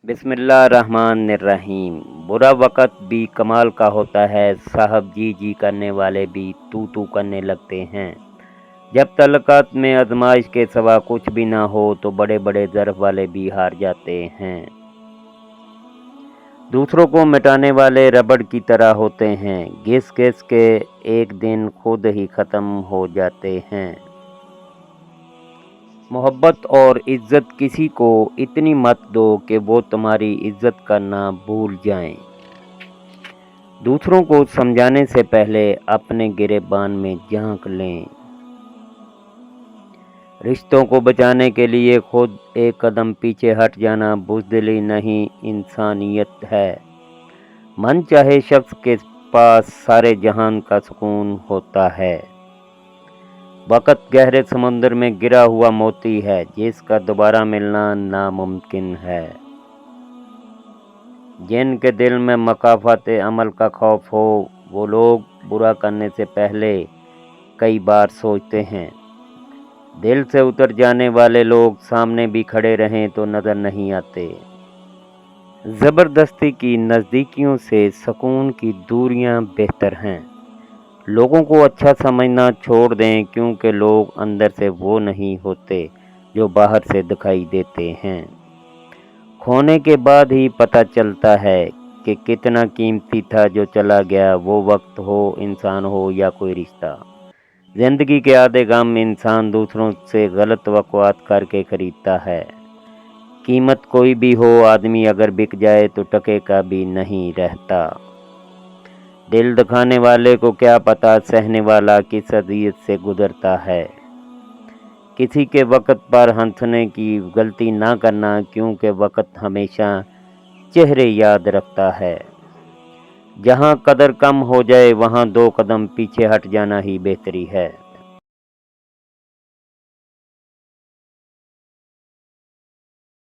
बिस्मिल्लाहिर्रहमानिर्रहीम। बुरा वक़्त भी कमाल का होता है, साहब जी जी करने वाले भी तू तू करने लगते हैं। जब तलक़ात में आज़माइश के सिवा कुछ भी ना हो तो बड़े बड़े ज़र्फ़ वाले भी हार जाते हैं। दूसरों को मिटाने वाले रबड़ की तरह होते हैं, घिस घिस के एक दिन खुद ही ख़त्म हो जाते हैं। मोहब्बत और इज़्ज़त किसी को इतनी मत दो कि वो तुम्हारी इज़्ज़त करना भूल जाएं। दूसरों को समझाने से पहले अपने गिरेबान में झांक लें। रिश्तों को बचाने के लिए खुद एक कदम पीछे हट जाना बुज़दिली नहीं, इंसानियत है। मन चाहे शख्स के पास सारे जहान का सुकून होता है। वक़्त गहरे समुद्र में गिरा हुआ मोती है, जिसका दोबारा मिलना नामुमकिन है। जिनके दिल में मकाफ़ात अमल का खौफ हो, वो लोग बुरा करने से पहले कई बार सोचते हैं। दिल से उतर जाने वाले लोग सामने भी खड़े रहें तो नज़र नहीं आते। ज़बरदस्ती की नज़दीकियों से सुकून की दूरियां बेहतर हैं। लोगों को अच्छा समझना छोड़ दें, क्योंकि लोग अंदर से वो नहीं होते जो बाहर से दिखाई देते हैं। खोने के बाद ही पता चलता है कि कितना कीमती था जो चला गया, वो वक्त हो, इंसान हो या कोई रिश्ता। ज़िंदगी के आधे गम इंसान दूसरों से गलत वक़्त करके खरीदता है। कीमत कोई भी हो, आदमी अगर बिक जाए तो टके का भी नहीं रहता। दिल दिखाने वाले को क्या पता सहने वाला किस अज़ियत से गुज़रता है। किसी के वक़्त पर हंसने की गलती ना करना, क्योंकि वक़्त हमेशा चेहरे याद रखता है। जहाँ कदर कम हो जाए वहाँ 2 कदम पीछे हट जाना ही बेहतरी है।